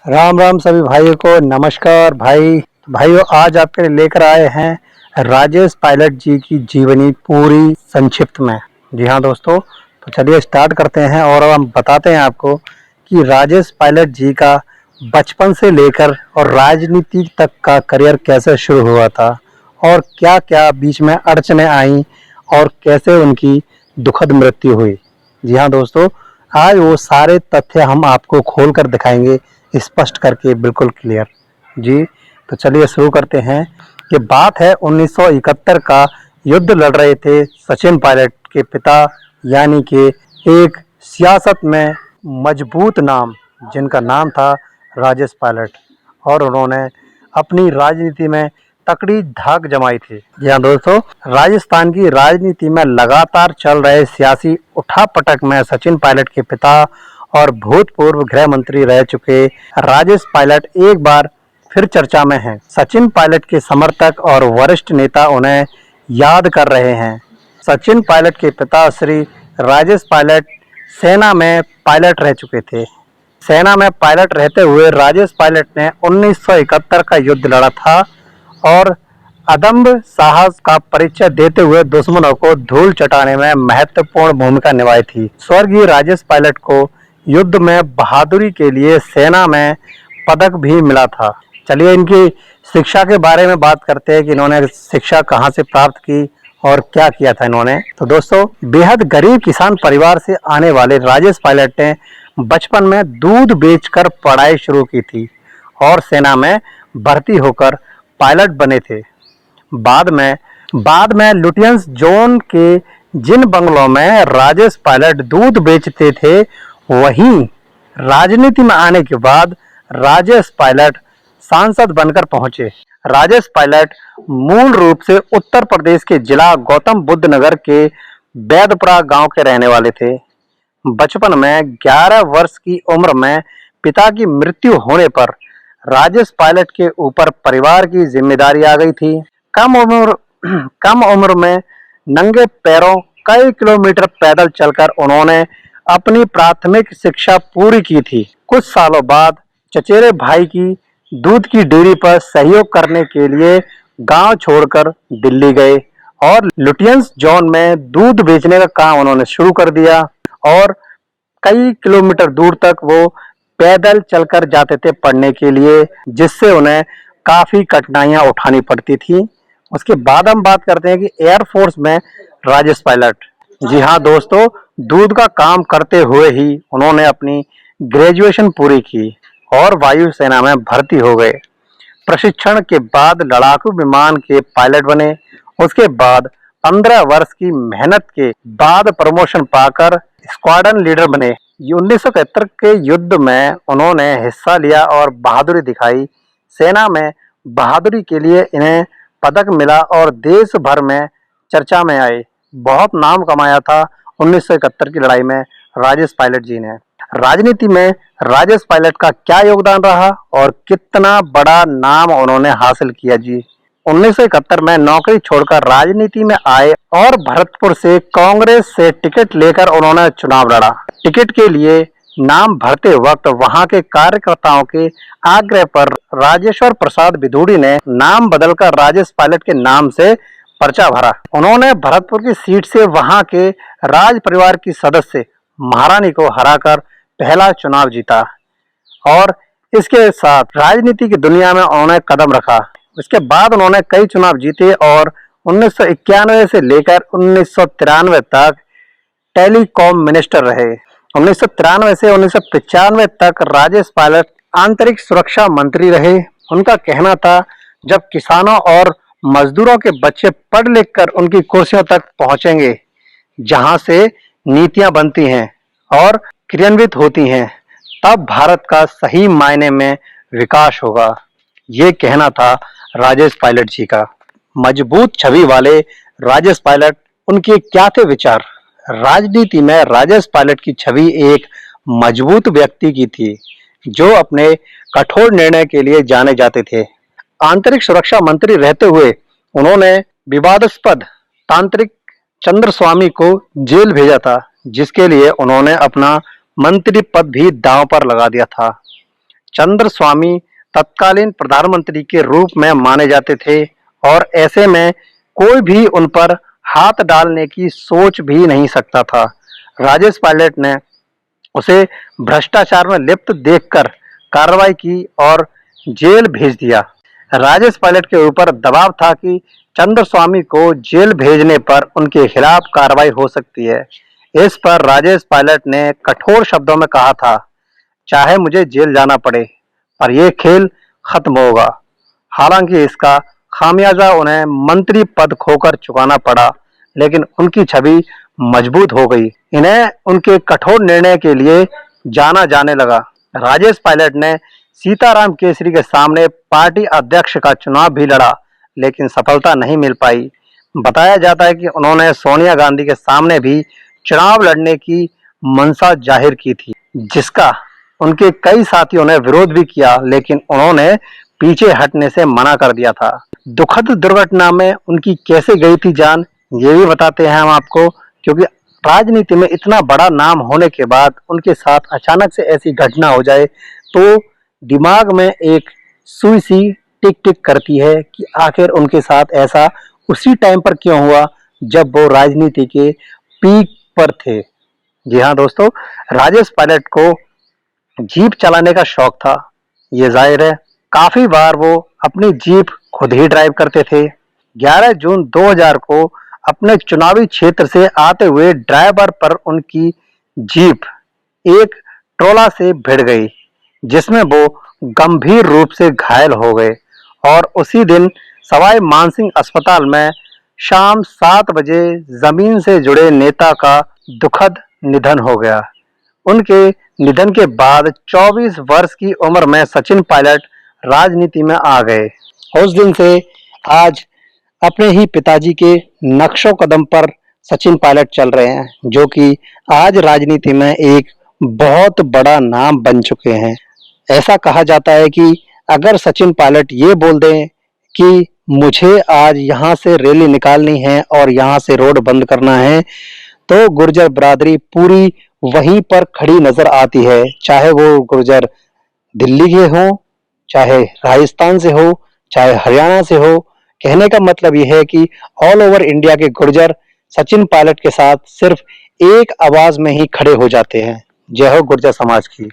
राम राम सभी भाइयों को नमस्कार भाइयों आज आपके लिए लेकर आए हैं राजेश पायलट जी की जीवनी पूरी संक्षिप्त में। जी हाँ दोस्तों, तो चलिए स्टार्ट करते हैं और अब हम बताते हैं आपको कि राजेश पायलट जी का बचपन से लेकर और राजनीति तक का करियर कैसे शुरू हुआ था और क्या क्या बीच में अड़चने आई और कैसे उनकी दुखद मृत्यु हुई। जी हाँ दोस्तों, आज वो सारे तथ्य हम आपको खोल कर दिखाएंगे, स्पष्ट करके बिल्कुल क्लियर। जी, तो चलिए शुरू करते हैं। ये बात है 1971 का। युद्ध लड़ रहे थे सचिन पायलट के पिता, यानी कि एक सियासत में मजबूत नाम, जिनका नाम था राजेश पायलट, और उन्होंने अपनी राजनीति में तकड़ी धाक जमाई थी। जी हाँ दोस्तों, राजस्थान की राजनीति में लगातार चल रहे सियासी उठापटक में सचिन पायलट के पिता और भूतपूर्व गृह मंत्री रह चुके राजेश पायलट एक बार फिर चर्चा में हैं। सचिन पायलट के समर्थक और वरिष्ठ नेता उन्हें याद कर रहे हैं। सचिन पायलट के पिता श्री राजेश पायलट सेना में पायलट रह चुके थे। सेना में पायलट रहते हुए राजेश पायलट ने 1971 का युद्ध लड़ा था और अदम्भ साहस का परिचय देते हुए दुश्मनों को धूल चटाने में महत्वपूर्ण भूमिका निभाई थी। स्वर्गीय राजेश पायलट को युद्ध में बहादुरी के लिए सेना में पदक भी मिला था। चलिए इनकी शिक्षा के बारे में बात करते हैं कि इन्होंने शिक्षा कहाँ से प्राप्त की और क्या किया था इन्होंने। तो दोस्तों, बेहद गरीब किसान परिवार से आने वाले राजेश पायलट ने बचपन में दूध बेचकर पढ़ाई शुरू की थी और सेना में भर्ती होकर पायलट बने थे। बाद में लुटियंस जोन के जिन बंगलों में राजेश पायलट दूध बेचते थे, वहीं राजनीति में आने के बाद राजेश पायलट सांसद बनकर पहुंचे। राजेश पायलट मूल रूप से उत्तर प्रदेश के जिला गौतम बुद्ध नगर के बैदपुरा गांव के रहने वाले थे। बचपन में 11 वर्ष की उम्र में पिता की मृत्यु होने पर राजेश पायलट के ऊपर परिवार की जिम्मेदारी आ गई थी। कम उम्र में नंगे पैरों कई किलोमीटर पैदल चलकर उन्होंने अपनी प्राथमिक शिक्षा पूरी की थी। कुछ सालों बाद चचेरे भाई की दूध की डेयरी पर सहयोग करने के लिए गांव छोड़कर दिल्ली गए और लुटियंस जोन में दूध बेचने का काम उन्होंने शुरू कर दिया और कई किलोमीटर दूर तक वो पैदल चलकर जाते थे पढ़ने के लिए, जिससे उन्हें काफी कठिनाइयां उठानी पड़ती थी। उसके बाद हम बात करते हैं कि एयरफोर्स में राजेश पायलट। जी हाँ दोस्तों, दूध का काम करते हुए ही उन्होंने अपनी ग्रेजुएशन पूरी की और वायुसेना में भर्ती हो गए। प्रशिक्षण के बाद लड़ाकू विमान के पायलट बने। उसके बाद 15 वर्ष की मेहनत के बाद प्रमोशन पाकर स्क्वाड्रन लीडर बने। 1971 के युद्ध में उन्होंने हिस्सा लिया और बहादुरी दिखाई। सेना में बहादुरी के लिए इन्हें पदक मिला और देश भर में चर्चा में आए। बहुत नाम कमाया था 1971 की लड़ाई में राजेश पायलट जी ने। राजनीति में राजेश पायलट का क्या योगदान रहा और कितना बड़ा नाम उन्होंने हासिल किया जी। 1971 में नौकरी छोड़कर राजनीति में आए और भरतपुर से कांग्रेस से टिकट लेकर उन्होंने चुनाव लड़ा। टिकट के लिए नाम भरते वक्त वहां के कार्यकर्ताओं के आग्रह पर राजेश्वर प्रसाद बिधूड़ी ने नाम बदलकर राजेश पायलट के नाम से पर्चा भरा। उन्होंने भरतपुर की सीट से वहां के राज परिवार की सदस्य महारानी को हराकर पहला चुनाव जीता और इसके साथ राजनीति की दुनिया में उन्होंने कदम रखा। इसके बाद उन्होंने कई चुनाव जीते और 1991 से लेकर 1993 तक टेलीकॉम मिनिस्टर रहे। 1993 से 1995 तक राजेश पायलट आंतरिक सुरक्षा मंत्री रहे। उनका कहना था, जब किसानों और मजदूरों के बच्चे पढ़ लिख कर उनकी कुर्सियों तक पहुंचेंगे, जहां से नीतियां बनती हैं और क्रियान्वित होती हैं, तब भारत का सही मायने में विकास होगा। ये कहना था राजेश पायलट जी का। मजबूत छवि वाले राजेश पायलट, उनके क्या थे विचार। राजनीति में राजेश पायलट की छवि एक मजबूत व्यक्ति की थी, जो अपने कठोर निर्णय के लिए जाने जाते थे। आंतरिक सुरक्षा मंत्री रहते हुए उन्होंने विवादास्पद तांत्रिक चंद्रस्वामी को जेल भेजा था, जिसके लिए उन्होंने अपना मंत्री पद भी दांव पर लगा दिया था। चंद्र स्वामी तत्कालीन प्रधानमंत्री के रूप में माने जाते थे और ऐसे में कोई भी उन पर हाथ डालने की सोच भी नहीं सकता था। राजेश पायलट ने उसे भ्रष्टाचार में लिप्त देखकर कार्रवाई की और जेल भेज दिया। राजेश पायलट के ऊपर दबाव था कि चंद्र स्वामी को जेल भेजने पर उनके खिलाफ कार्रवाई हो सकती है। इस पर राजेश पायलट ने कठोर शब्दों में कहा था, चाहे मुझे जेल जाना पड़े, पर यह खेल खत्म होगा। हालांकि इसका खामियाजा उन्हें मंत्री पद खोकर चुकाना पड़ा, लेकिन उनकी छवि मजबूत हो गई। इन्हें उनके कठोर निर्णय के लिए जाना जाने लगा। राजेश पायलट ने सीताराम केसरी के सामने पार्टी अध्यक्ष का चुनाव भी लड़ा, लेकिन सफलता नहीं मिल पाई। बताया जाता है कि उन्होंने सोनिया गांधी के सामने भी चुनाव लड़ने की मंशा जाहिर की थी, जिसका उनके कई साथियों ने विरोध भी किया, लेकिन उन्होंने पीछे हटने से मना कर दिया था। दुखद दुर्घटना में उनकी कैसे गई थी जान, ये भी बताते हैं हम आपको, क्योंकि राजनीति में इतना बड़ा नाम होने के बाद उनके साथ अचानक से ऐसी घटना हो जाए तो दिमाग में एक सुई सी टिक टिक करती है कि आखिर उनके साथ ऐसा उसी टाइम पर क्यों हुआ जब वो राजनीति के पीक पर थे। जी हाँ दोस्तों, राजेश पायलट को जीप चलाने का शौक था। ये जाहिर है, काफी बार वो अपनी जीप खुद ही ड्राइव करते थे। 11 जून 2000 को अपने चुनावी क्षेत्र से आते हुए ड्राइवर पर उनकी जीप एक ट्रोला से भिड़ गई, जिसमें वो गंभीर रूप से घायल हो गए और उसी दिन सवाई मानसिंह अस्पताल में शाम 7 बजे जमीन से जुड़े नेता का दुखद निधन हो गया। उनके निधन के बाद 24 वर्ष की उम्र में सचिन पायलट राजनीति में आ गए। उस दिन से आज अपने ही पिताजी के नक्शों कदम पर सचिन पायलट चल रहे हैं, जो कि आज राजनीति में एक बहुत बड़ा नाम बन चुके हैं। ऐसा कहा जाता है कि अगर सचिन पायलट ये बोल दें कि मुझे आज यहाँ से रैली निकालनी है और यहाँ से रोड बंद करना है, तो गुर्जर बिरादरी पूरी वहीं पर खड़ी नजर आती है, चाहे वो गुर्जर दिल्ली के हो, चाहे राजस्थान से हो, चाहे हरियाणा से हो। कहने का मतलब यह है कि ऑल ओवर इंडिया के गुर्जर सचिन पायलट के साथ सिर्फ एक आवाज में ही खड़े हो जाते हैं। जय हो गुर्जर समाज की।